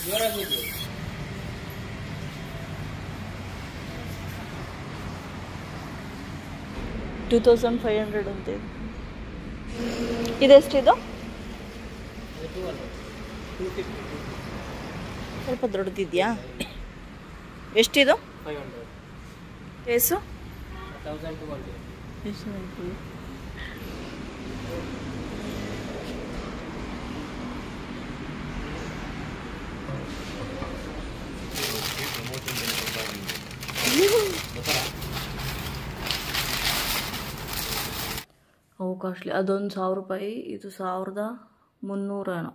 $2,500 ಅಂತೆ. ಇದೆಷ್ಟಿದು? ಸ್ವಲ್ಪ ದೊಡ್ಡದಿದೆಯಾ? ಎಷ್ಟಿದು? 500. ಕೇಸು 1200. ಅವು ಕಾಸ್ಟ್ಲಿ. ಅದೊಂದು $1,000, ಇದು 1,300 ಏನೋ.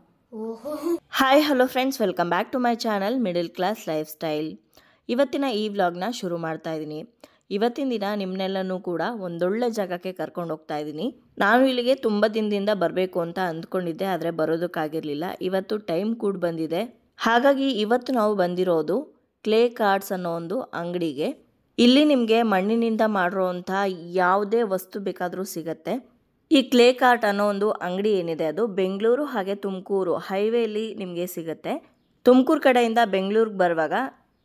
Hi hello friends, welcome back to my channel middle class lifestyle. ಇವತ್ತಿನ ಈ ವ್ಲಾಗ್ನ ಶುರು ಮಾಡ್ತಾ ಇದ್ದೀನಿ. ಇವತ್ತಿನ ದಿನ ನಿಮ್ಮನ್ನೆಲ್ಲನೂ ಕೂಡ ಒಂದೊಳ್ಳೆ ಜಾಗಕ್ಕೆ ಕರ್ಕೊಂಡು ಹೋಗ್ತಾ ಇದ್ದೀನಿ. ನಾನು ಇಲ್ಲಿಗೆ ತುಂಬ ದಿನದಿಂದ ಬರಬೇಕು ಅಂತ ಅಂದ್ಕೊಂಡಿದ್ದೆ, ಆದರೆ ಬರೋದಕ್ಕಾಗಿರಲಿಲ್ಲ. ಇವತ್ತು ಟೈಮ್ ಕೂಡ ಬಂದಿದೆ. ಹಾಗಾಗಿ ಇವತ್ತು ನಾವು ಬಂದಿರೋದು ಕ್ಲೇ ಕಾರ್ಡ್ಸ್ ಅನ್ನೋ ಒಂದು ಅಂಗಡಿಗೆ. ಇಲ್ಲಿ ನಿಮಗೆ ಮಣ್ಣಿನಿಂದ ಮಾಡಿರೋವಂಥ ಯಾವುದೇ ವಸ್ತು ಬೇಕಾದರೂ ಸಿಗತ್ತೆ. ಈ ಕ್ಲೇ ಕಾರ್ಟ್ ಅನ್ನೋ ಒಂದು ಅಂಗಡಿ ಏನಿದೆ ಅದು ಬೆಂಗಳೂರು ಹಾಗೆ ತುಮಕೂರು ಹೈವೇಲಿ ನಿಮಗೆ ಸಿಗುತ್ತೆ. ತುಮಕೂರು ಕಡೆಯಿಂದ ಬೆಂಗಳೂರಿಗೆ ಬರುವಾಗ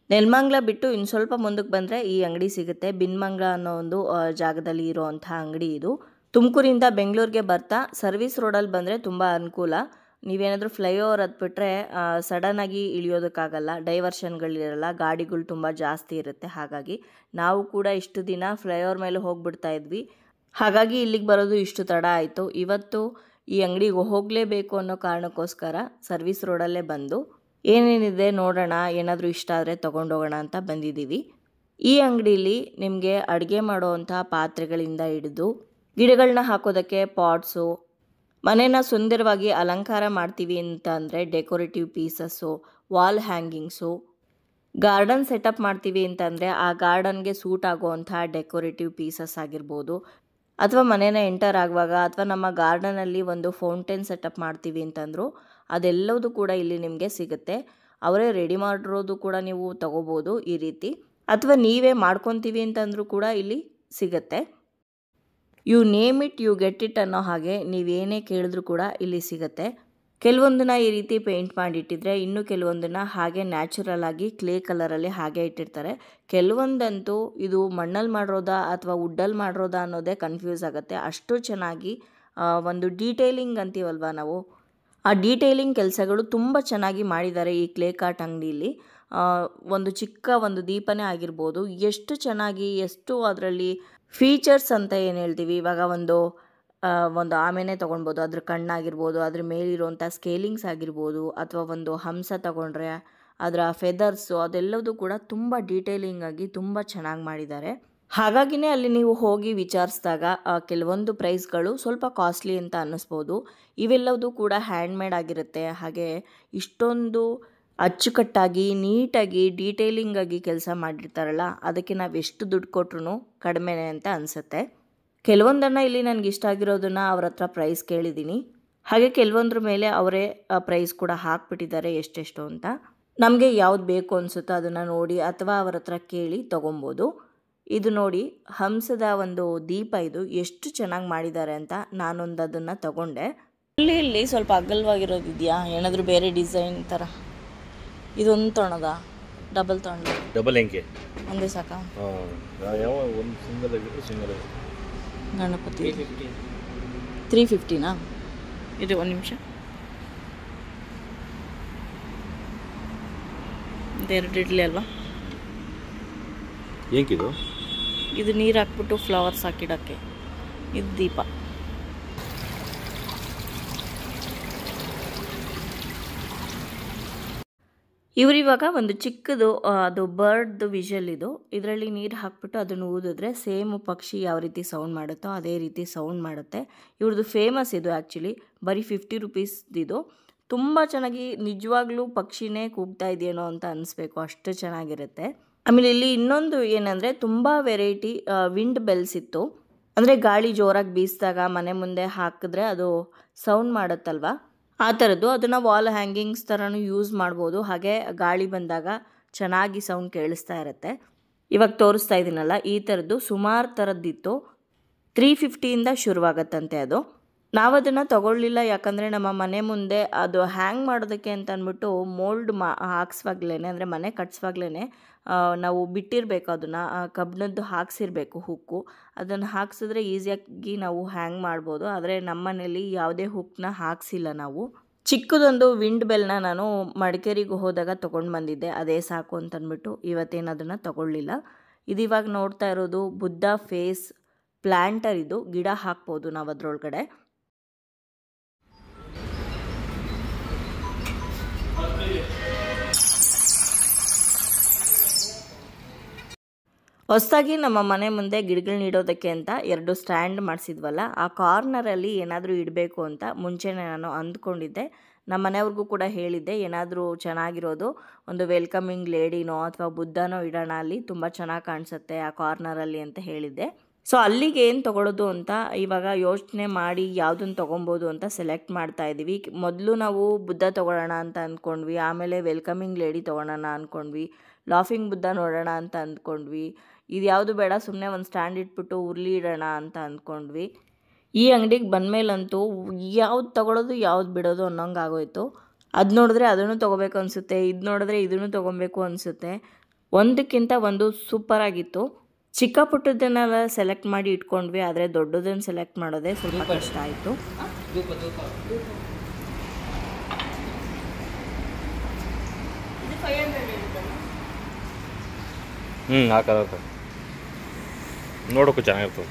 ನೆಲಮಂಗಲ ಬಿಟ್ಟು ಇನ್ನು ಸ್ವಲ್ಪ ಮುಂದಕ್ಕೆ ಬಂದರೆ ಈ ಅಂಗಡಿ ಸಿಗುತ್ತೆ. ಬಿನ್ಮಂಗಲ ಅನ್ನೋ ಒಂದು ಜಾಗದಲ್ಲಿ ಇರೋವಂಥ ಅಂಗಡಿ ಇದು. ತುಮಕೂರಿಂದ ಬೆಂಗಳೂರಿಗೆ ಬರ್ತಾ ಸರ್ವಿಸ್ ರೋಡಲ್ಲಿ ಬಂದರೆ ತುಂಬ ಅನುಕೂಲ. ನೀವೇನಾದರೂ ಫ್ಲೈಓವರ್ ಹತ್ಬಿಟ್ರೆ ಸಡನ್ನಾಗಿ ಇಳಿಯೋದಕ್ಕಾಗಲ್ಲ, ಡೈವರ್ಷನ್ಗಳಿರಲ್ಲ, ಗಾಡಿಗಳು ತುಂಬ ಜಾಸ್ತಿ ಇರುತ್ತೆ. ಹಾಗಾಗಿ ನಾವು ಕೂಡ ಇಷ್ಟು ದಿನ ಫ್ಲೈಓವರ್ ಮೇಲೆ ಹೋಗ್ಬಿಡ್ತಾ ಇದ್ವಿ. ಹಾಗಾಗಿ ಇಲ್ಲಿಗೆ ಬರೋದು ಇಷ್ಟು ತಡ ಆಯಿತು. ಇವತ್ತು ಈ ಅಂಗಡಿಗೆ ಹೋಗಲೇಬೇಕು ಅನ್ನೋ ಕಾರಣಕ್ಕೋಸ್ಕರ ಸರ್ವಿಸ್ ರೋಡಲ್ಲೇ ಬಂದು ಏನೇನಿದೆ ನೋಡೋಣ, ಏನಾದರೂ ಇಷ್ಟ ಆದರೆ ತೊಗೊಂಡೋಗೋಣ ಅಂತ ಬಂದಿದ್ದೀವಿ. ಈ ಅಂಗಡೀಲಿ ನಿಮಗೆ ಅಡುಗೆ ಮಾಡೋವಂಥ ಪಾತ್ರೆಗಳಿಂದ ಹಿಡಿದು ಗಿಡಗಳನ್ನ ಹಾಕೋದಕ್ಕೆ ಪಾಟ್ಸು, ಮನೇನ ಸುಂದರವಾಗಿ ಅಲಂಕಾರ ಮಾಡ್ತೀವಿ ಅಂತ ಅಂದರೆ decorative pieces, wall hangings, garden setup ಮಾಡ್ತೀವಿ ಅಂತಂದರೆ ಆ ಗಾರ್ಡನ್ಗೆ ಸೂಟ್ ಆಗುವಂಥ ಡೆಕೋರೇಟಿವ್ ಪೀಸಸ್ ಆಗಿರ್ಬೋದು, ಅಥವಾ ಮನೇನ ಎಂಟರ್ ಆಗುವಾಗ ಅಥವಾ ನಮ್ಮ ಗಾರ್ಡನಲ್ಲಿ ಒಂದು ಫೌಂಟೇನ್ ಸೆಟಪ್ ಮಾಡ್ತೀವಿ ಅಂತಂದರೂ ಅದೆಲ್ಲವೂ ಕೂಡ ಇಲ್ಲಿ ನಿಮಗೆ ಸಿಗುತ್ತೆ. ಅವರೇ ರೆಡಿ ಮಾಡಿರೋದು ಕೂಡ ನೀವು ತಗೋಬೋದು ಈ ರೀತಿ, ಅಥವಾ ನೀವೇ ಮಾಡ್ಕೊತೀವಿ ಅಂತಂದರೂ ಕೂಡ ಇಲ್ಲಿ ಸಿಗುತ್ತೆ. You name it you get it ಅನ್ನೋ ಹಾಗೆ ನೀವೇನೇ ಕೇಳಿದ್ರೂ ಕೂಡ ಇಲ್ಲಿ ಸಿಗುತ್ತೆ. ಕೆಲವೊಂದನ್ನ ಈ ರೀತಿ ಪೇಂಟ್ ಮಾಡಿಟ್ಟಿದ್ರೆ, ಇನ್ನು ಕೆಲವೊಂದನ್ನು ಹಾಗೆ ನ್ಯಾಚುರಲ್ ಆಗಿ ಕ್ಲೇ ಕಲರಲ್ಲಿ ಹಾಗೆ ಇಟ್ಟಿರ್ತಾರೆ. ಕೆಲವೊಂದಂತೂ ಇದು ಮಣ್ಣಲ್ಲಿ ಮಾಡಿರೋದಾ ಅಥವಾ ವುಡ್ಡಲ್ಲಿ ಮಾಡಿರೋದಾ ಅನ್ನೋದೇ ಕನ್ಫ್ಯೂಸ್ ಆಗುತ್ತೆ. ಅಷ್ಟು ಚೆನ್ನಾಗಿ ಒಂದು ಡೀಟೇಲಿಂಗ್ ಅಂತೀವಲ್ವ ನಾವು, ಆ ಡೀಟೇಲಿಂಗ್ ಕೆಲಸಗಳು ತುಂಬ ಚೆನ್ನಾಗಿ ಮಾಡಿದ್ದಾರೆ ಈ ಕ್ಲೇ ಕಾರ್ಟ್ ಅಂಗಡಿಯಲ್ಲಿ. ಒಂದು ಚಿಕ್ಕ ಒಂದು ದೀಪನೇ ಆಗಿರ್ಬೋದು, ಎಷ್ಟು ಚೆನ್ನಾಗಿ, ಎಷ್ಟು ಅದರಲ್ಲಿ ಫೀಚರ್ಸ್ ಅಂತ ಏನು ಹೇಳ್ತೀವಿ ಇವಾಗ, ಒಂದು ಆಮೆನೇ ತೊಗೊಳ್ಬೋದು, ಅದ್ರ ಕಣ್ಣಾಗಿರ್ಬೋದು, ಅದ್ರ ಮೇಲಿರುವಂಥ ಸ್ಕೇಲಿಂಗ್ಸ್ ಆಗಿರ್ಬೋದು, ಅಥವಾ ಒಂದು ಹಂಸ ತಗೊಂಡ್ರೆ ಅದರ ಫೆದರ್ಸು, ಅದೆಲ್ಲವೂ ಕೂಡ ತುಂಬ ಡೀಟೇಲಿಂಗ್ ಆಗಿ ತುಂಬ ಚೆನ್ನಾಗಿ ಮಾಡಿದ್ದಾರೆ. ಹಾಗಾಗಿನೇ ಅಲ್ಲಿ ನೀವು ಹೋಗಿ ವಿಚಾರಿಸಿದಾಗ ಕೆಲವೊಂದು ಪ್ರೈಸ್ಗಳು ಸ್ವಲ್ಪ ಕಾಸ್ಟ್ಲಿ ಅಂತ ಅನ್ನಿಸ್ಬೋದು. ಇವೆಲ್ಲವೂ ಕೂಡ ಹ್ಯಾಂಡ್ಮೇಡ್ ಆಗಿರುತ್ತೆ. ಹಾಗೆ ಇಷ್ಟೊಂದು ಅಚ್ಚುಕಟ್ಟಾಗಿ ನೀಟಾಗಿ ಡೀಟೇಲಿಂಗ್ ಆಗಿ ಕೆಲಸ ಮಾಡಿರ್ತಾರಲ್ಲ, ಅದಕ್ಕೆ ನಾವು ಎಷ್ಟು ದುಡ್ಡು ಕೊಟ್ರು ಕಡಿಮೆನೇ ಅಂತ ಅನಿಸುತ್ತೆ. ಕೆಲವೊಂದನ್ನು ಇಲ್ಲಿ ನನಗೆ ಇಷ್ಟ ಆಗಿರೋದನ್ನು ಅವ್ರ ಹತ್ರ ಪ್ರೈಸ್ ಕೇಳಿದ್ದೀನಿ. ಹಾಗೆ ಕೆಲವೊಂದ್ರ ಮೇಲೆ ಅವರೇ ಪ್ರೈಸ್ ಕೂಡ ಹಾಕ್ಬಿಟ್ಟಿದ್ದಾರೆ ಎಷ್ಟೆಷ್ಟು ಅಂತ. ನಮಗೆ ಯಾವ್ದು ಬೇಕು ಅನಿಸುತ್ತೋ ಅದನ್ನು ನೋಡಿ ಅಥವಾ ಅವ್ರ ಹತ್ರ ಕೇಳಿ ತೊಗೊಬೋದು. ಇದು ನೋಡಿ, ಹಂಸದ ಒಂದು ದೀಪ, ಇದು ಎಷ್ಟು ಚೆನ್ನಾಗಿ ಮಾಡಿದ್ದಾರೆ ಅಂತ ನಾನೊಂದು ಅದನ್ನು ತಗೊಂಡೆ. ಇಲ್ಲಿ ಸ್ವಲ್ಪ ಅಗಲವಾಗಿರೋದಿದೆಯಾ, ಏನಾದರೂ ಬೇರೆ ಡಿಸೈನ್ ಥರ? ಇದೊಂದು ತೊಗೊಳೋದ, ಡಬಲ್ ತೊಗೊಂಡು? ಡಬಲ್ ಹೆಂಗೆ ಒಂದೇ ಸಾಕಾ? ಯಾವ ಒಂದು ಸಿಂಗಲ್ ಆಗಿದ್ರೆ ಸಿಂಗಲ್ ಗಣಪತಿ 350ನಾ? ಇದು ಒಂದು ನಿಮಿಷ, ಇದೆರಡು ಇಡ್ಲಿ ಅಲ್ವಾ? ಏನಕ್ಕಿದು? ಇದು ನೀರು ಹಾಕ್ಬಿಟ್ಟು ಫ್ಲವರ್ಸ್ ಹಾಕಿಡೋಕ್ಕೆ. ಇದು ದೀಪ. ಇವರಿವಾಗ ಒಂದು ಚಿಕ್ಕದು ಅದು ಬರ್ಡ್ದು ವಿಷಲ್ ಇದು. ಇದರಲ್ಲಿ ನೀರು ಹಾಕ್ಬಿಟ್ಟು ಅದನ್ನು ಊದಿದ್ರೆ ಸೇಮ್ ಪಕ್ಷಿ ಯಾವ ರೀತಿ ಸೌಂಡ್ ಮಾಡುತ್ತೋ ಅದೇ ರೀತಿ ಸೌಂಡ್ ಮಾಡುತ್ತೆ. ಇವ್ರದ್ದು ಫೇಮಸ್ ಇದು ಆ್ಯಕ್ಚುಲಿ. ಬರೀ 50 ರುಪೀಸ್ದಿದು. ತುಂಬ ಚೆನ್ನಾಗಿ, ನಿಜವಾಗ್ಲೂ ಪಕ್ಷಿನೇ ಕೂಗ್ತಾ ಇದೆಯೇನೋ ಅಂತ ಅನಿಸ್ಬೇಕು, ಅಷ್ಟು ಚೆನ್ನಾಗಿರುತ್ತೆ. ಆಮೇಲೆ ಇಲ್ಲಿ ಇನ್ನೊಂದು ಏನಂದರೆ, ತುಂಬ ವೆರೈಟಿ ವಿಂಡ್ ಬೆಲ್ಸ್ ಇತ್ತು. ಅಂದರೆ ಗಾಳಿ ಜೋರಾಗಿ ಬೀಸಿದಾಗ ಮನೆ ಮುಂದೆ ಹಾಕಿದ್ರೆ ಅದು ಸೌಂಡ್ ಮಾಡುತ್ತಲ್ವ, ಆ ಥರದ್ದು. ಅದನ್ನು ವಾಲ್ ಹ್ಯಾಂಗಿಂಗ್ಸ್ ಥರನೂ ಯೂಸ್ ಮಾಡ್ಬೋದು. ಹಾಗೆ ಗಾಳಿ ಬಂದಾಗ ಚೆನ್ನಾಗಿ ಸೌಂಡ್ ಕೇಳಿಸ್ತಾ ಇರುತ್ತೆ. ಇವಾಗ ತೋರಿಸ್ತಾ ಇದ್ದೀನಲ್ಲ, ಈ ಥರದ್ದು ಸುಮಾರು ಥರದ್ದಿತ್ತು. 350ಇಂದ ಶುರುವಾಗತ್ತಂತೆ ಅದು. ನಾವು ಅದನ್ನು ತಗೊಳ್ಳಿಲ್ಲ, ಯಾಕಂದರೆ ನಮ್ಮ ಮನೆ ಮುಂದೆ ಅದು ಹ್ಯಾಂಗ್ ಮಾಡೋದಕ್ಕೆ ಅಂತ ಅಂದ್ಬಿಟ್ಟು ಮೋಲ್ಡ್ ಹಾಕ್ಸ್ವಾಗ್ಲೇ ಅಂದರೆ ಮನೆ ಕಟ್ಸುವಾಗ್ಲೇ ನಾವು ಬಿಟ್ಟಿರಬೇಕು, ಅದನ್ನು ಕಬ್ಬಿಣದ್ದು ಹಾಕ್ಸಿರ್ಬೇಕು ಹುಕ್ಕು. ಅದನ್ನು ಹಾಕ್ಸಿದ್ರೆ ಈಸಿಯಾಗಿ ನಾವು ಹ್ಯಾಂಗ್ ಮಾಡ್ಬೋದು. ಆದರೆ ನಮ್ಮ ಮನೇಲಿ ಯಾವುದೇ ಹುಕ್ಕನ್ನ ಹಾಕ್ಸಿಲ್ಲ ನಾವು. ಚಿಕ್ಕದೊಂದು ವಿಂಡ್ ಬೆಲ್ನ ನಾನು ಮಡಿಕೇರಿಗೆ ಹೋದಾಗ ತೊಗೊಂಡು ಬಂದಿದ್ದೆ, ಅದೇ ಸಾಕು ಅಂತಂದ್ಬಿಟ್ಟು ಇವತ್ತೇನು ಅದನ್ನು ತಗೊಳ್ಳಿಲ್ಲ. ಇದು ಇವಾಗ ನೋಡ್ತಾ ಇರೋದು ಬುದ್ಧ ಫೇಸ್ ಪ್ಲ್ಯಾಂಟರ್. ಇದು ಗಿಡ ಹಾಕ್ಬೋದು ನಾವು ಅದರೊಳಗಡೆ. ಹೊಸದಾಗಿ ನಮ್ಮ ಮನೆ ಮುಂದೆ ಗಿಡಗಳನ್ನ ಇಡೋದಕ್ಕೆ ಅಂತ 2 ಸ್ಟ್ಯಾಂಡ್ ಮಾಡಿಸಿದ್ವಲ್ಲ, ಆ ಕಾರ್ನರಲ್ಲಿ ಏನಾದರೂ ಇಡಬೇಕು ಅಂತ ಮುಂಚೆನೇ ನಾನು ಅಂದ್ಕೊಂಡಿದ್ದೆ. ನಮ್ಮ ಮನೆಯವ್ರಿಗೂ ಕೂಡ ಹೇಳಿದ್ದೆ, ಏನಾದರೂ ಚೆನ್ನಾಗಿರೋದು ಒಂದು ವೆಲ್ಕಮಿಂಗ್ ಲೇಡಿನೋ ಅಥವಾ ಬುದ್ಧನೋ ಇಡೋಣ, ಅಲ್ಲಿ ತುಂಬ ಚೆನ್ನಾಗಿ ಕಾಣಿಸುತ್ತೆ ಆ ಕಾರ್ನರಲ್ಲಿ ಅಂತ ಹೇಳಿದ್ದೆ. ಸೊ ಅಲ್ಲಿಗೆ ಏನು ತೊಗೊಳೋದು ಅಂತ ಇವಾಗ ಯೋಚನೆ ಮಾಡಿ ಯಾವುದನ್ನು ತೊಗೊಬೋದು ಅಂತ ಸೆಲೆಕ್ಟ್ ಮಾಡ್ತಾ ಇದ್ದೀವಿ. ಮೊದಲು ನಾವು ಬುದ್ಧ ತೊಗೊಳ್ಳೋಣ ಅಂತ ಅಂದ್ಕೊಂಡ್ವಿ, ಆಮೇಲೆ ವೆಲ್ಕಮಿಂಗ್ ಲೇಡಿ ತೊಗೊಳ್ಳೋಣ ಅಂದ್ಕೊಂಡ್ವಿ, ಲಾಫಿಂಗ್ ಬುದ್ಧ ನೋಡೋಣ ಅಂತ ಅಂದ್ಕೊಂಡ್ವಿ. ಇದು ಯಾವುದು ಬೇಡ, ಸುಮ್ಮನೆ ಒಂದು ಸ್ಟ್ಯಾಂಡ್ ಇಟ್ಬಿಟ್ಟು ಉರ್ಲಿ ಇಡೋಣ ಅಂತ ಅಂದ್ಕೊಂಡ್ವಿ. ಈ ಅಂಗಡಿಗೆ ಬಂದಮೇಲಂತೂ ಯಾವ್ದು ತೊಗೊಳೋದು ಯಾವ್ದು ಬಿಡೋದು ಅನ್ನೋಂಗೆ ಆಗೋಯ್ತು. ಅದು ನೋಡಿದ್ರೆ ಅದನ್ನು ತೊಗೋಬೇಕು ಅನಿಸುತ್ತೆ, ಇದು ನೋಡಿದ್ರೆ ಇದನ್ನು ತೊಗೊಬೇಕು ಅನಿಸುತ್ತೆ. ಒಂದಕ್ಕಿಂತ ಒಂದು ಸೂಪರಾಗಿತ್ತು. ಚಿಕ್ಕ ಪುಟ್ಟದನ್ನೆಲ್ಲ ಸೆಲೆಕ್ಟ್ ಮಾಡಿ ಇಟ್ಕೊಂಡ್ವಿ, ಆದರೆ ದೊಡ್ಡದನ್ನು ಸೆಲೆಕ್ಟ್ ಮಾಡೋದೇ ಸ್ವಲ್ಪ ಕಷ್ಟ ಆಯಿತು. ಹಾಕೋದು ನೋಡೋಕ್ಕೂ ಚೆನ್ನಾಗಿರ್ತದೆ.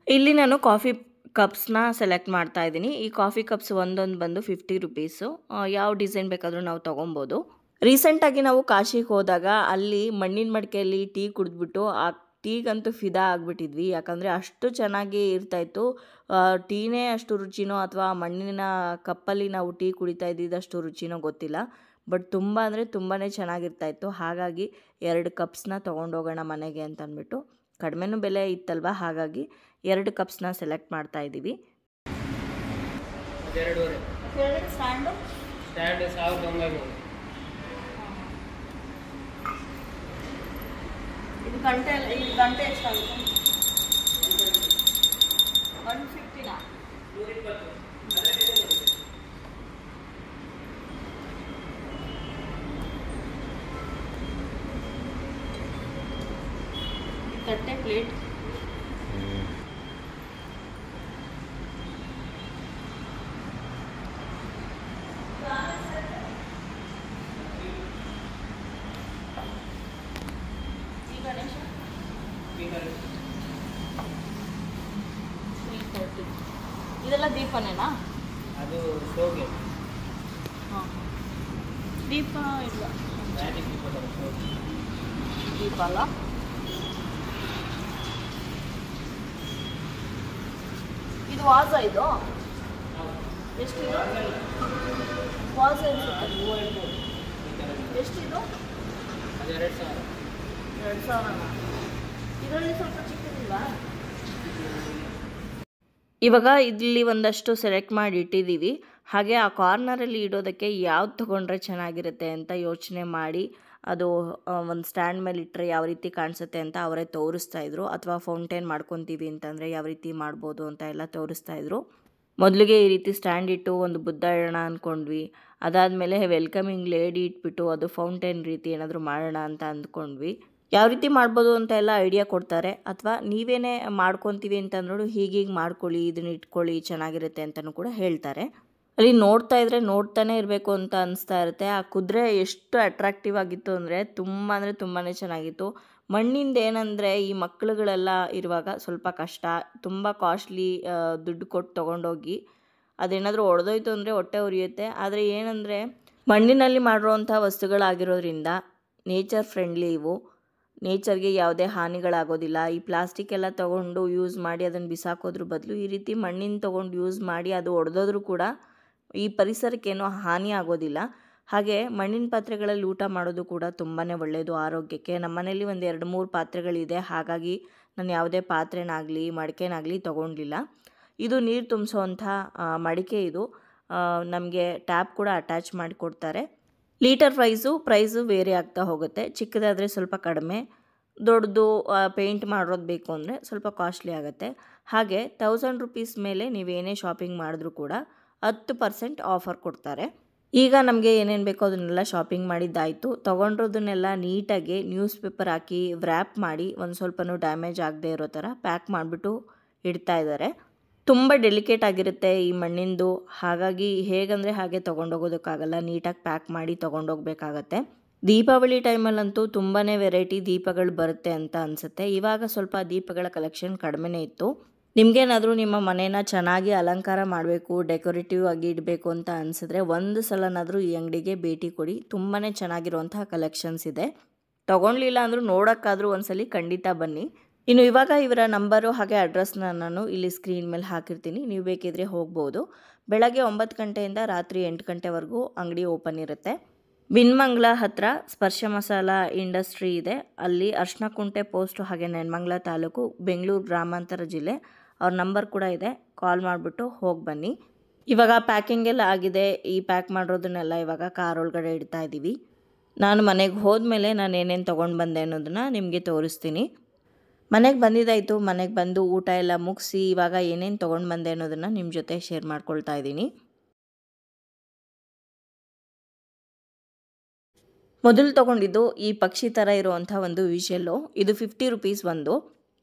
ಇಲ್ಲಿ ನಾನು ಕಾಫಿ ಕಪ್ಸ್ನ ಸೆಲೆಕ್ಟ್ ಮಾಡ್ತಾ ಇದ್ದೀನಿ. ಈ ಕಾಫಿ ಕಪ್ಸ್ ಒಂದೊಂದು ಬಂದು 50 ರುಪೀಸು. ಯಾವ ಡಿಸೈನ್ ಬೇಕಾದರೂ ನಾವು ತೊಗೊಬೋದು. ರೀಸೆಂಟಾಗಿ ನಾವು ಕಾಶಿಗೆ ಹೋದಾಗ ಅಲ್ಲಿ ಮಣ್ಣಿನ ಮಡಿಕೆಯಲ್ಲಿ ಟೀ ಕುಡಿದ್ಬಿಟ್ಟು ಆ ಟೀಗಂತೂ ಫಿದಾ ಆಗಿಬಿಟ್ಟಿದ್ವಿ. ಯಾಕಂದರೆ ಅಷ್ಟು ಚೆನ್ನಾಗಿ ಇರ್ತಾಯಿತ್ತು. ಟೀನೇ ಅಷ್ಟು ರುಚಿನೋ ಅಥವಾ ಮಣ್ಣಿನ ಕಪ್ಪಲ್ಲಿ ನಾವು ಟೀ ಕುಡಿತಾ ಇದ್ದಿದ್ದಷ್ಟು ರುಚಿನೋ ಗೊತ್ತಿಲ್ಲ, ಬಟ್ ತುಂಬ ಅಂದರೆ ತುಂಬಾ ಚೆನ್ನಾಗಿರ್ತಾಯಿತ್ತು. ಹಾಗಾಗಿ 2 ಕಪ್ಸ್ನ ತೊಗೊಂಡೋಗೋಣ ಮನೆಗೆ ಅಂತ ಅಂದ್ಬಿಟ್ಟು, ಕಡಿಮೆನೂ ಬೆಲೆ ಇತ್ತಲ್ವ, ಹಾಗಾಗಿ 2 ಕಪ್ಸ್ನ ಸೆಲೆಕ್ಟ್ ಮಾಡ್ತಾ ಇದ್ದೀವಿ. ಗಂಟೆ ಎಷ್ಟಾಗುತ್ತೆ? 150ನಾ? ತಟ್ಟೆ ಪ್ಲೇಟ್ ಇದೆಲ್ಲ ದೀಪನೇನಾ? ಅದು ಶೋಗೆ. ಹಾಂ, ದೀಪ ಇಲ್ಲ, ದೀಪ ಅಲ್ಲ. ಇದು ವಾಸ, ಇದು ಎಷ್ಟಿದು? ವಾಸ ಎಷ್ಟಿದು? ಅದು 2000. 2000ನಾ? ಇದರಲ್ಲಿ ಸ್ವಲ್ಪ ಚಿಕ್ಕದಿಲ್ಲ? ಇವಾಗ ಇಲ್ಲಿ ಒಂದಷ್ಟು ಸೆಲೆಕ್ಟ್ ಮಾಡಿ ಇಟ್ಟಿದ್ದೀವಿ. ಹಾಗೆ ಆ ಕಾರ್ನರಲ್ಲಿ ಇಡೋದಕ್ಕೆ ಯಾವ್ದು ತೊಗೊಂಡ್ರೆ ಚೆನ್ನಾಗಿರುತ್ತೆ ಅಂತ ಯೋಚನೆ ಮಾಡಿ, ಅದು ಒಂದು ಸ್ಟ್ಯಾಂಡ್ ಮೇಲೆ ಇಟ್ಟರೆ ಯಾವ ರೀತಿ ಕಾಣಿಸುತ್ತೆ ಅಂತ ಅವರೇ ತೋರಿಸ್ತಾಯಿದ್ರು. ಅಥವಾ ಫೌಂಟೇನ್ ಮಾಡ್ಕೊತೀವಿ ಅಂತಂದರೆ ಯಾವ ರೀತಿ ಮಾಡ್ಬೋದು ಅಂತ ಎಲ್ಲ ತೋರಿಸ್ತಾಯಿದ್ರು. ಮೊದಲಿಗೆ ಈ ರೀತಿ ಸ್ಟ್ಯಾಂಡ್ ಇಟ್ಟು ಒಂದು ಬುದ್ಧ ಇಡೋಣ ಅಂದ್ಕೊಂಡ್ವಿ. ಅದಾದಮೇಲೆ ವೆಲ್ಕಮಿಂಗ್ ಲೇಡಿ ಇಟ್ಬಿಟ್ಟು ಅದು ಫೌಂಟೇನ್ ರೀತಿ ಏನಾದರೂ ಮಾಡೋಣ ಅಂತ ಅಂದ್ಕೊಂಡ್ವಿ. ಯಾವ ರೀತಿ ಮಾಡ್ಬೋದು ಅಂತ ಎಲ್ಲ ಐಡಿಯಾ ಕೊಡ್ತಾರೆ. ಅಥವಾ ನೀವೇನೇ ಮಾಡ್ಕೊತೀವಿ ಅಂತಂದ್ರೂ ಹೀಗೀಗೆ ಮಾಡ್ಕೊಳ್ಳಿ, ಇದನ್ನ ಇಟ್ಕೊಳ್ಳಿ, ಚೆನ್ನಾಗಿರುತ್ತೆ ಅಂತಲೂ ಕೂಡ ಹೇಳ್ತಾರೆ. ಅಲ್ಲಿ ನೋಡ್ತಾ ಇದ್ರೆ ನೋಡ್ತಾನೆ ಇರಬೇಕು ಅಂತ ಅನಿಸ್ತಾ ಇರುತ್ತೆ. ಆ ಕುದುರೆ ಎಷ್ಟು ಅಟ್ರಾಕ್ಟಿವ್ ಆಗಿತ್ತು ಅಂದರೆ ತುಂಬಾ ಚೆನ್ನಾಗಿತ್ತು. ಮಣ್ಣಿಂದ ಏನಂದರೆ ಈ ಮಕ್ಕಳುಗಳೆಲ್ಲ ಇರುವಾಗ ಸ್ವಲ್ಪ ಕಷ್ಟ, ತುಂಬ ಕಾಸ್ಟ್ಲಿ ದುಡ್ಡು ಕೊಟ್ಟು ತೊಗೊಂಡೋಗಿ ಅದೇನಾದರೂ ಒಡೆದೋಯ್ತು ಅಂದರೆ ಹೊಟ್ಟೆ ಉರಿಯುತ್ತೆ. ಆದರೆ ಏನಂದರೆ ಮಣ್ಣಿನಲ್ಲಿ ಮಾಡಿರೋವಂಥ ವಸ್ತುಗಳಾಗಿರೋದ್ರಿಂದ ನೇಚರ್ ಫ್ರೆಂಡ್ಲಿ ಇವು, ನೇಚರ್ಗೆ ಯಾವುದೇ ಹಾನಿಗಳಾಗೋದಿಲ್ಲ. ಈ ಪ್ಲಾಸ್ಟಿಕ್ ಎಲ್ಲ ತೊಗೊಂಡು ಯೂಸ್ ಮಾಡಿ ಅದನ್ನು ಬಿಸಾಕೋದ್ರ ಬದಲು ಈ ರೀತಿ ಮಣ್ಣಿನ ತೊಗೊಂಡು ಯೂಸ್ ಮಾಡಿ ಅದು ಒಡೆದೋದ್ರೂ ಕೂಡ ಈ ಪರಿಸರಕ್ಕೇನೋ ಹಾನಿ ಆಗೋದಿಲ್ಲ. ಹಾಗೆ ಮಣ್ಣಿನ ಪಾತ್ರೆಗಳಲ್ಲಿ ಊಟ ಮಾಡೋದು ಕೂಡ ತುಂಬಾ ಒಳ್ಳೆಯದು ಆರೋಗ್ಯಕ್ಕೆ. ನಮ್ಮ ಮನೇಲಿ ಒಂದು 2-3 ಪಾತ್ರೆಗಳಿದೆ, ಹಾಗಾಗಿ ನಾನು ಯಾವುದೇ ಪಾತ್ರೆನಾಗಲಿ ಮಡಿಕೆನಾಗಲಿ ತೊಗೊಂಡಿಲ್ಲ. ಇದು ನೀರು ತುಂಬಿಸೋವಂಥ ಮಡಿಕೆ. ಇದು ನಮಗೆ ಟ್ಯಾಪ್ ಕೂಡ ಅಟ್ಯಾಚ್ ಮಾಡಿಕೊಡ್ತಾರೆ. ಲೀಟರ್ ಪ್ರೈಸು ವೇರಿ ಆಗ್ತಾ ಹೋಗುತ್ತೆ. ಚಿಕ್ಕದಾದರೆ ಸ್ವಲ್ಪ ಕಡಿಮೆ, ದೊಡ್ಡದು ಪೇಂಟ್ ಮಾಡೋದು ಬೇಕು ಅಂದರೆ ಸ್ವಲ್ಪ ಕಾಸ್ಟ್ಲಿ ಆಗುತ್ತೆ. ಹಾಗೆ 1000 ರುಪೀಸ್ ಮೇಲೆ ನೀವೇನೇ ಶಾಪಿಂಗ್ ಮಾಡಿದ್ರೂ ಕೂಡ 10% ಆಫರ್ ಕೊಡ್ತಾರೆ. ಈಗ ನಮಗೆ ಏನೇನು ಬೇಕೋ ಅದನ್ನೆಲ್ಲ ಶಾಪಿಂಗ್ ಮಾಡಿದ್ದಾಯಿತು. ತೊಗೊಂಡಿರೋದನ್ನೆಲ್ಲ ನೀಟಾಗಿ ನ್ಯೂಸ್ ಪೇಪರ್ ಹಾಕಿ ವ್ರ್ಯಾಪ್ ಮಾಡಿ ಒಂದು ಸ್ವಲ್ಪನೂ ಡ್ಯಾಮೇಜ್ ಆಗದೆ ಇರೋ ಥರ ಪ್ಯಾಕ್ ಮಾಡಿಬಿಟ್ಟು ಇಡ್ತಾ ಇದ್ದಾರೆ. ತುಂಬ ಡೆಲಿಕೇಟ್ ಆಗಿರುತ್ತೆ ಈ ಮಣ್ಣಿಂದು, ಹಾಗಾಗಿ ಹೇಗಂದರೆ ಹಾಗೆ ತೊಗೊಂಡೋಗೋದಕ್ಕಾಗಲ್ಲ, ನೀಟಾಗಿ ಪ್ಯಾಕ್ ಮಾಡಿ ತೊಗೊಂಡೋಗ್ಬೇಕಾಗತ್ತೆ. ದೀಪಾವಳಿ ಟೈಮಲ್ಲಂತೂ ತುಂಬಾ ವೆರೈಟಿ ದೀಪಗಳು ಬರುತ್ತೆ ಅಂತ ಅನಿಸುತ್ತೆ. ಇವಾಗ ಸ್ವಲ್ಪ ದೀಪಗಳ ಕಲೆಕ್ಷನ್ ಕಡಿಮೆನೇ ಇತ್ತು. ನಿಮಗೇನಾದರೂ ನಿಮ್ಮ ಮನೇನ ಚೆನ್ನಾಗಿ ಅಲಂಕಾರ ಮಾಡಬೇಕು, ಡೆಕೋರೇಟಿವ್ ಆಗಿ ಇಡಬೇಕು ಅಂತ ಅನಿಸಿದ್ರೆ ಒಂದು ಸಲನಾದರೂ ಈ ಅಂಗಡಿಗೆ ಭೇಟಿ ಕೊಡಿ. ತುಂಬಾ ಚೆನ್ನಾಗಿರುವಂತಹ ಕಲೆಕ್ಷನ್ಸ್ ಇದೆ. ತೊಗೊಳ್ಲಿಲ್ಲ ಅಂದರೂ ನೋಡೋಕ್ಕಾದರೂ ಒಂದ್ಸಲಿ ಖಂಡಿತ ಬನ್ನಿ. ಇನ್ನು ಇವಾಗ ಇವರ ನಂಬರು ಹಾಗೆ ಅಡ್ರೆಸ್ನ ನಾನು ಇಲ್ಲಿ ಸ್ಕ್ರೀನ್ ಮೇಲೆ ಹಾಕಿರ್ತೀನಿ, ನೀವು ಬೇಕಿದ್ರೆ ಹೋಗ್ಬೋದು. ಬೆಳಗ್ಗೆ 9 ಗಂಟೆಯಿಂದ ರಾತ್ರಿ 8 ಗಂಟೆವರೆಗೂ ಅಂಗಡಿ ಓಪನ್ ಇರುತ್ತೆ. ಬಿನ್ಮಂಗ್ಲ ಹತ್ರ ಸ್ಪರ್ಶ ಮಸಾಲ ಇಂಡಸ್ಟ್ರಿ ಇದೆ, ಅಲ್ಲಿ ಅರ್ಶನಕುಂಟೆ ಪೋಸ್ಟು ಹಾಗೆ ನೆನ್ಮಂಗ್ಲ ತಾಲೂಕು, ಬೆಂಗಳೂರು ಗ್ರಾಮಾಂತರ ಜಿಲ್ಲೆ. ಅವ್ರ ನಂಬರ್ ಕೂಡ ಇದೆ, ಕಾಲ್ ಮಾಡಿಬಿಟ್ಟು ಹೋಗಿ ಬನ್ನಿ. ಇವಾಗ ಪ್ಯಾಕಿಂಗ್ ಎಲ್ಲ ಆಗಿದೆ. ಈ ಪ್ಯಾಕ್ ಮಾಡಿರೋದನ್ನೆಲ್ಲ ಇವಾಗ ಕಾರ್ ಒಳಗಡೆ ಇಡ್ತಾ ಇದ್ದೀವಿ. ನಾನು ಮನೆಗೆ ಹೋದ್ಮೇಲೆ ನಾನು ಏನೇನು ತೊಗೊಂಡು ಬಂದೆ ಅನ್ನೋದನ್ನು ನಿಮಗೆ ತೋರಿಸ್ತೀನಿ. ಮನೆಗೆ ಬಂದಿದ್ದಾಯಿತು. ಮನೆಗೆ ಬಂದು ಊಟ ಎಲ್ಲ ಮುಗಿಸಿ ಇವಾಗ ಏನೇನು ತೊಗೊಂಡು ಬಂದೆ ಅನ್ನೋದನ್ನು ನಿಮ್ಮ ಜೊತೆ ಶೇರ್ ಮಾಡ್ಕೊಳ್ತಾ ಇದ್ದೀನಿ. ಮೊದಲು ತೊಗೊಂಡಿದ್ದು ಈ ಪಕ್ಷಿ ಥರ ಇರುವಂಥ ಒಂದು ವಿಷಲ್ಲು. ಇದು 50 ರುಪೀಸ್ ಒಂದು.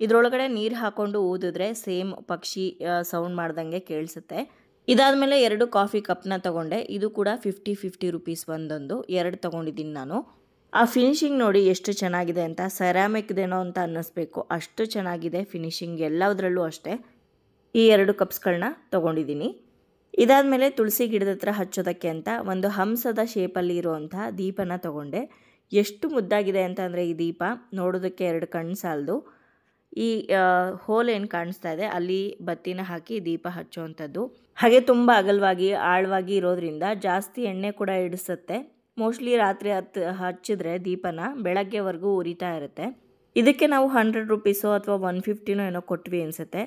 ಇದರೊಳಗಡೆ ನೀರು ಹಾಕ್ಕೊಂಡು ಊದಿದ್ರೆ ಸೇಮ್ ಪಕ್ಷಿ ಸೌಂಡ್ ಮಾಡ್ದಂಗೆ ಕೇಳಿಸುತ್ತೆ. ಇದಾದಮೇಲೆ 2 ಕಾಫಿ ಕಪ್ನ ತೊಗೊಂಡೆ. ಇದು ಕೂಡ 50 ರುಪೀಸ್ ಒಂದೊಂದು. 2 ತೊಗೊಂಡಿದ್ದೀನಿ ನಾನು. ಆ ಫಿನಿಶಿಂಗ್ ನೋಡಿ ಎಷ್ಟು ಚೆನ್ನಾಗಿದೆ ಅಂತ, ಸೆರಾಮಿಕ್ದೇನೋ ಅಂತ ಅನ್ನಿಸ್ಬೇಕು, ಅಷ್ಟು ಚೆನ್ನಾಗಿದೆ ಫಿನಿಶಿಂಗ್ ಎಲ್ಲದರಲ್ಲೂ ಅಷ್ಟೇ. ಈ 2 ಕಪ್ಸ್ಗಳನ್ನ ತೊಗೊಂಡಿದ್ದೀನಿ. ಇದಾದಮೇಲೆ ತುಳಸಿ ಗಿಡದ ಹತ್ರ ಹಚ್ಚೋದಕ್ಕೆ ಅಂತ ಒಂದು ಹಂಸದ ಶೇಪಲ್ಲಿ ಇರುವಂಥ ದೀಪನ ತೊಗೊಂಡೆ. ಎಷ್ಟು ಮುದ್ದಾಗಿದೆ ಅಂತ ಅಂದರೆ ಈ ದೀಪ ನೋಡೋದಕ್ಕೆ 2 ಕಣ್ಣು ಸಾಲದು. ಈ ಹೋಲ್ ಏನು ಕಾಣಿಸ್ತಾ ಇದೆ ಅಲ್ಲಿ ಬತ್ತಿನ ಹಾಕಿ ದೀಪ ಹಚ್ಚುವಂಥದ್ದು. ಹಾಗೆ ತುಂಬ ಅಗಲವಾಗಿ ಆಳವಾಗಿ ಇರೋದ್ರಿಂದ ಜಾಸ್ತಿ ಎಣ್ಣೆ ಕೂಡ ಹಿಡಿಸುತ್ತೆ. ಮೋಸ್ಟ್ಲಿ ರಾತ್ರಿ ಹಚ್ಚಿದ್ರೆ ದೀಪನ ಬೆಳಗ್ಗೆವರೆಗೂ ಉರಿತಾ ಇರುತ್ತೆ. ಇದಕ್ಕೆ ನಾವು 100 ರುಪೀಸೋ ಅಥವಾ 150ನೋ ಏನೋ ಕೊಟ್ವಿ ಅನಿಸುತ್ತೆ.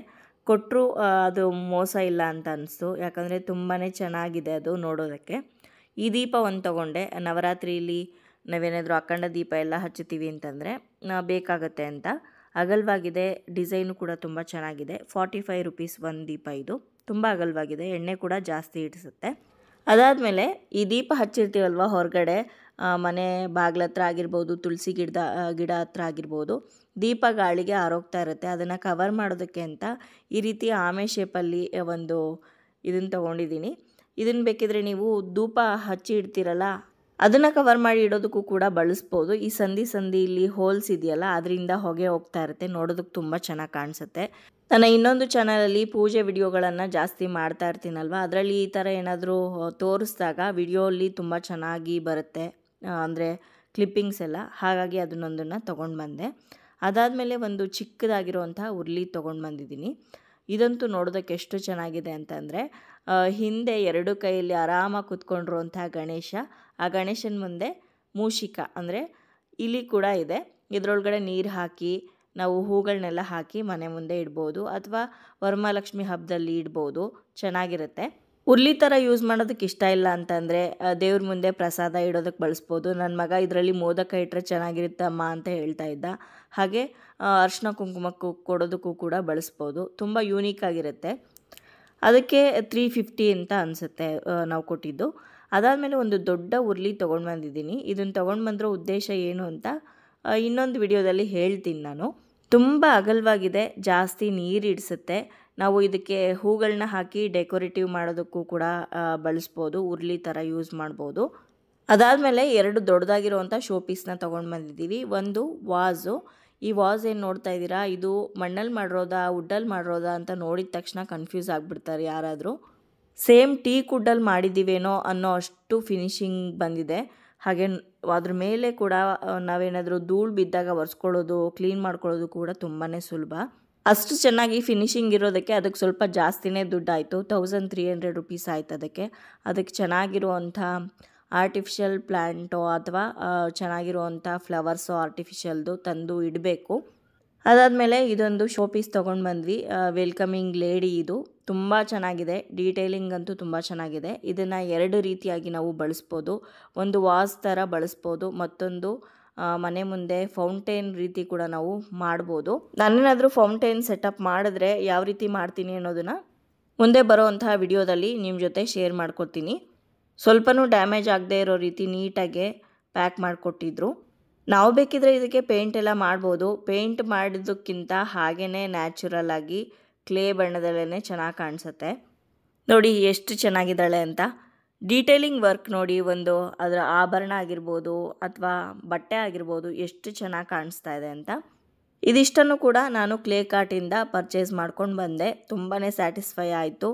ಕೊಟ್ಟರು ಅದು ಮೋಸ ಇಲ್ಲ ಅಂತ ಅನಿಸ್ತು, ಯಾಕಂದರೆ ತುಂಬಾ ಚೆನ್ನಾಗಿದೆ ಅದು ನೋಡೋದಕ್ಕೆ. ಈ ದೀಪ ಒಂದು ತೊಗೊಂಡೆ. ನವರಾತ್ರಿಯಲ್ಲಿ ನಾವೇನಾದರೂ ಅಖಂಡ ದೀಪ ಎಲ್ಲ ಹಚ್ಚುತ್ತೀವಿ ಅಂತಂದರೆ ಬೇಕಾಗತ್ತೆ ಅಂತ. ಅಗಲವಾಗಿದೆ, ಡಿಸೈನು ಕೂಡ ತುಂಬ ಚೆನ್ನಾಗಿದೆ. 45 ರುಪೀಸ್ ಒಂದು ದೀಪ ಇದು. ತುಂಬ ಅಗಲವಾಗಿದೆ, ಎಣ್ಣೆ ಕೂಡ ಜಾಸ್ತಿ ಹಿಡಿಸುತ್ತೆ. ಅದಾದಮೇಲೆ ಈ ದೀಪ ಹಚ್ಚಿರ್ತೀವಲ್ವ ಹೊರಗಡೆ, ಮನೆ ಬಾಗಿಲ ಹತ್ರ ಆಗಿರ್ಬೋದು, ತುಳಸಿ ಗಿಡ ಹತ್ರ ಆಗಿರ್ಬೋದು, ದೀಪ ಗಾಳಿಗೆ ಆರೋಗ್ತಾ ಇರುತ್ತೆ. ಅದನ್ನು ಕವರ್ ಮಾಡೋದಕ್ಕೆ ಅಂತ ಈ ರೀತಿ ಆಮೆ ಶೇಪಲ್ಲಿ ಒಂದು ಇದನ್ನು ತೊಗೊಂಡಿದ್ದೀನಿ. ಇದನ್ನು ಬೇಕಿದ್ರೆ ನೀವು ಧೂಪ ಹಚ್ಚಿ ಇಡ್ತೀರಲ್ಲ ಅದನ್ನು ಕವರ್ ಮಾಡಿ ಇಡೋದಕ್ಕೂ ಕೂಡ ಬಳಸ್ಬೋದು. ಈ ಇಲ್ಲಿ ಹೋಲ್ಸ್ ಇದೆಯಲ್ಲ ಅದರಿಂದ ಹೊಗೆ ಹೋಗ್ತಾ ಇರುತ್ತೆ, ನೋಡೋದಕ್ಕೆ ತುಂಬ ಚೆನ್ನಾಗಿ ಕಾಣಿಸುತ್ತೆ. ನನ್ನ ಇನ್ನೊಂದು ಚಾನಲಲ್ಲಿ ಪೂಜೆ ವಿಡಿಯೋಗಳನ್ನು ಜಾಸ್ತಿ ಮಾಡ್ತಾ ಇರ್ತೀನಲ್ವ, ಅದರಲ್ಲಿ ಈ ಥರ ಏನಾದರೂ ತೋರಿಸಿದಾಗ ವಿಡಿಯೋಲ್ಲಿ ತುಂಬ ಚೆನ್ನಾಗಿ ಬರುತ್ತೆ, ಅಂದರೆ ಕ್ಲಿಪ್ಪಿಂಗ್ಸ್ ಎಲ್ಲ. ಹಾಗಾಗಿ ಅದನ್ನೊಂದನ್ನು ತೊಗೊಂಡು ಬಂದೆ. ಅದಾದಮೇಲೆ ಒಂದು ಚಿಕ್ಕದಾಗಿರುವಂಥ ಉರ್ಲಿ ತೊಗೊಂಡು ಬಂದಿದ್ದೀನಿ. ಇದಂತೂ ನೋಡೋದಕ್ಕೆ ಎಷ್ಟು ಚೆನ್ನಾಗಿದೆ ಅಂತಂದರೆ, ಹಿಂದೆ 2 ಕೈಯಲ್ಲಿ ಆರಾಮಾಗಿ ಕೂತ್ಕೊಂಡಿರುವಂಥ ಗಣೇಶ, ಆ ಗಣೇಶನ ಮುಂದೆ ಮೂಷಿಕ ಅಂದರೆ ಇಲಿ ಕೂಡ ಇದೆ. ಇದರೊಳಗಡೆ ನೀರು ಹಾಕಿ ನಾವು ಹೂಗಳನ್ನೆಲ್ಲ ಹಾಕಿ ಮನೆ ಮುಂದೆ ಇಡ್ಬೋದು, ಅಥವಾ ವರಮಹಾಲಕ್ಷ್ಮಿ ಹಬ್ಬದಲ್ಲಿ ಇಡ್ಬೋದು, ಚೆನ್ನಾಗಿರುತ್ತೆ. ಉರ್ಲಿ ಥರ ಯೂಸ್ ಮಾಡೋದಕ್ಕೆ ಇಷ್ಟ ಇಲ್ಲ ಅಂತಂದರೆ ದೇವ್ರ ಮುಂದೆ ಪ್ರಸಾದ ಇಡೋದಕ್ಕೆ ಬಳಸ್ಬೋದು. ನನ್ನ ಮಗ ಇದರಲ್ಲಿ ಮೋದಕ ಇಟ್ಟರೆ ಚೆನ್ನಾಗಿರುತ್ತಮ್ಮ ಅಂತ ಹೇಳ್ತಾ ಇದ್ದ. ಹಾಗೆ ಅರಿಶಿನ ಕುಂಕುಮಕ್ಕೂ ಕೊಡೋದಕ್ಕೂ ಕೂಡ ಬಳಸ್ಬೋದು, ತುಂಬ ಯೂನಿಕ್ ಆಗಿರುತ್ತೆ. ಅದಕ್ಕೆ 350 ಅಂತ ಅನಿಸುತ್ತೆ ನಾವು ಕೊಟ್ಟಿದ್ದು. ಅದಾದಮೇಲೆ ಒಂದು ದೊಡ್ಡ ಉರ್ಲಿ ತೊಗೊಂಡು ಬಂದಿದ್ದೀನಿ. ಇದನ್ನು ತೊಗೊಂಡು ಬಂದಿರೋ ಉದ್ದೇಶ ಏನು ಅಂತ ಇನ್ನೊಂದು ವಿಡಿಯೋದಲ್ಲಿ ಹೇಳ್ತೀನಿ ನಾನು. ತುಂಬ ಅಗಲವಾಗಿದೆ, ಜಾಸ್ತಿ ನೀರು ಹಿಡಿಸುತ್ತೆ. ನಾವು ಇದಕ್ಕೆ ಹೂಗಳನ್ನ ಹಾಕಿ ಡೆಕೋರೇಟಿವ್ ಮಾಡೋದಕ್ಕೂ ಕೂಡ ಬಳಸ್ಬೋದು, ಉರ್ಲಿ ಥರ ಯೂಸ್ ಮಾಡ್ಬೋದು. ಅದಾದಮೇಲೆ 2 ದೊಡ್ಡದಾಗಿರುವಂಥ ಶೋ ಪೀಸ್ನ ತೊಗೊಂಡು ಬಂದಿದ್ದೀವಿ. ಒಂದು ವಾಸು. ಈ ವಾಸ್ ಏನು ನೋಡ್ತಾ ಇದ್ದೀರಾ, ಇದು ಮಣ್ಣಲ್ಲಿ ಮಾಡಿರೋದಾ ವುಡ್ಡಲ್ಲಿ ಮಾಡಿರೋದಾ ಅಂತ ನೋಡಿದ ತಕ್ಷಣ ಕನ್ಫ್ಯೂಸ್ ಆಗಿಬಿಡ್ತಾರೆ ಯಾರಾದರೂ. ಸೇಮ್ ಟೀಕ್ ವುಡ್ಡಲ್ಲಿ ಮಾಡಿದ್ದೀವೇನೋ ಅನ್ನೋ ಅಷ್ಟು ಫಿನಿಶಿಂಗ್ ಬಂದಿದೆ. ಹಾಗೆ ಅದ್ರ ಮೇಲೆ ಕೂಡ ನಾವೇನಾದರೂ ಧೂಳು ಬಿದ್ದಾಗ ಒರೆಸ್ಕೊಳ್ಳೋದು, ಕ್ಲೀನ್ ಮಾಡ್ಕೊಳ್ಳೋದು ಕೂಡ ತುಂಬಾ ಸುಲಭ. ಅಷ್ಟು ಚೆನ್ನಾಗಿ ಫಿನಿಶಿಂಗ್ ಇರೋದಕ್ಕೆ ಅದಕ್ಕೆ ಸ್ವಲ್ಪ ಜಾಸ್ತಿನೇ ದುಡ್ಡಾಯಿತು. 1300 ರುಪೀಸ್ ಆಯ್ತು ಅದಕ್ಕೆ ಚೆನ್ನಾಗಿರುವಂಥ ಆರ್ಟಿಫಿಷಿಯಲ್ ಪ್ಲ್ಯಾಂಟೋ ಅಥವಾ ಚೆನ್ನಾಗಿರುವಂಥ ಫ್ಲವರ್ಸೋ ಆರ್ಟಿಫಿಷಿಯಲ್ದು ತಂದು ಇಡಬೇಕು. ಅದಾದಮೇಲೆ ಇದೊಂದು ಶೋ ಪೀಸ್ ತೊಗೊಂಡು ಬಂದ್ವಿ. ವೆಲ್ಕಮಿಂಗ್ ಲೇಡಿ ಇದು ತುಂಬ ಚೆನ್ನಾಗಿದೆ. ಡೀಟೇಲಿಂಗ್ ಅಂತೂ ತುಂಬ ಚೆನ್ನಾಗಿದೆ. ಇದನ್ನು 2 ರೀತಿಯಾಗಿ ನಾವು ಬಳಸ್ಬೋದು. ಒಂದು ವಾಸ್ ಥರ ಬಳಸ್ಬೋದು, ಮತ್ತೊಂದು ಮನೆ ಮುಂದೆ ಫೌಂಟೇನ್ ರೀತಿ ಕೂಡ ನಾವು ಮಾಡ್ಬೋದು. ನಾನೇನಾದರೂ ಫೌಂಟೇನ್ ಸೆಟಪ್ ಮಾಡಿದ್ರೆ ಯಾವ ರೀತಿ ಮಾಡ್ತೀನಿ ಅನ್ನೋದನ್ನು ಮುಂದೆ ಬರೋವಂತಹ ವಿಡಿಯೋದಲ್ಲಿ ನಿಮ್ಮ ಜೊತೆ ಶೇರ್ ಮಾಡ್ಕೊತೀನಿ. ಸ್ವಲ್ಪನೂ ಡ್ಯಾಮೇಜ್ ಆಗದೆ ಇರೋ ರೀತಿ ನೀಟಾಗೆ ಪ್ಯಾಕ್ ಮಾಡಿಕೊಟ್ಟಿದ್ರು. ನಾವು ಬೇಕಿದ್ರೆ ಇದಕ್ಕೆ ಪೇಂಟ್ ಎಲ್ಲ ಮಾಡ್ಬೋದು. ಪೇಂಟ್ ಮಾಡಿದ್ದಕ್ಕಿಂತ ಹಾಗೇ ನ್ಯಾಚುರಲ್ ಆಗಿ ಕ್ಲೇ ಬಣ್ಣದಲ್ಲೇ ಚೆನ್ನಾಗಿ ಕಾಣಿಸುತ್ತೆ. ನೋಡಿ ಎಷ್ಟು ಚೆನ್ನಾಗಿದ್ದಾಳೆ ಅಂತ. ಡೀಟೇಲಿಂಗ್ ವರ್ಕ್ ನೋಡಿ, ಒಂದು ಅದರ ಆಭರಣ ಆಗಿರ್ಬೋದು ಅಥವಾ ಬಟ್ಟೆ ಆಗಿರ್ಬೋದು, ಎಷ್ಟು ಚೆನ್ನಾಗಿ ಕಾಣಿಸ್ತಾ ಇದೆ ಅಂತ. ಇದಿಷ್ಟನ್ನು ಕೂಡ ನಾನು ಕ್ಲೇ ಕಾರ್ಟಿಂದ ಪರ್ಚೇಸ್ ಮಾಡ್ಕೊಂಡು ಬಂದೆ. ತುಂಬಾ ಸ್ಯಾಟಿಸ್ಫೈ ಆಯಿತು.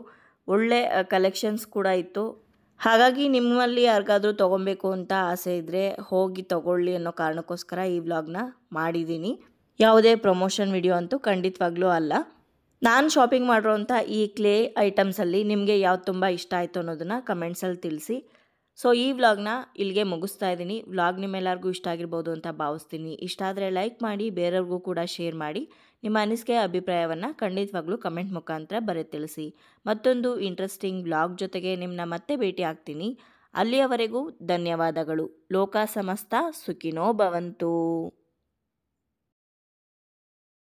ಒಳ್ಳೆ ಕಲೆಕ್ಷನ್ಸ್ ಕೂಡ ಇತ್ತು. ಹಾಗಾಗಿ ನಿಮ್ಮಲ್ಲಿ ಯಾರಿಗಾದರೂ ತೊಗೊಬೇಕು ಅಂತ ಆಸೆ ಇದ್ದರೆ ಹೋಗಿ ತೊಗೊಳ್ಳಿ ಅನ್ನೋ ಕಾರಣಕ್ಕೋಸ್ಕರ ಈ ವ್ಲಾಗ್ನ ಮಾಡಿದ್ದೀನಿ. ಯಾವುದೇ ಪ್ರಮೋಷನ್ ವಿಡಿಯೋ ಅಂತೂ ಖಂಡಿತವಾಗ್ಲೂ ಅಲ್ಲ. ನಾನು ಶಾಪಿಂಗ್ ಮಾಡಿರೋಂಥ ಈ ಕ್ಲೇ ಐಟಮ್ಸಲ್ಲಿ ನಿಮಗೆ ಯಾವ್ದು ತುಂಬ ಇಷ್ಟ ಆಯಿತು ಅನ್ನೋದನ್ನು ಕಮೆಂಟ್ಸಲ್ಲಿ ತಿಳಿಸಿ. ಸೊ ಈ ವ್ಲಾಗ್ನ ಇಲ್ಲಿಗೆ ಮುಗಿಸ್ತಾ ಇದ್ದೀನಿ. ವ್ಲಾಗ್ ನಿಮ್ಮೆಲ್ಲರಿಗೂ ಇಷ್ಟ ಆಗಿರ್ಬೋದು ಅಂತ ಭಾವಿಸ್ತೀನಿ. ಇಷ್ಟ ಆದರೆ ಲೈಕ್ ಮಾಡಿ, ಬೇರೆಯವ್ರಿಗೂ ಕೂಡ ಶೇರ್ ಮಾಡಿ. ನಿಮ್ಮ ಅನಿಸಿಕೆ ಅಭಿಪ್ರಾಯವನ್ನು ಖಂಡಿತವಾಗ್ಲೂ ಕಮೆಂಟ್ ಮುಖಾಂತರ ಬರೆದು ತಿಳಿಸಿ. ಮತ್ತೊಂದು ಇಂಟ್ರೆಸ್ಟಿಂಗ್ ವ್ಲಾಗ್ ಜೊತೆಗೆ ನಿಮ್ಮನ್ನ ಮತ್ತೆ ಭೇಟಿ ಆಗ್ತೀನಿ. ಅಲ್ಲಿಯವರೆಗೂ ಧನ್ಯವಾದಗಳು. ಲೋಕ ಸಮಸ್ತ ಸುಖಿನೋ ಭವಂತು.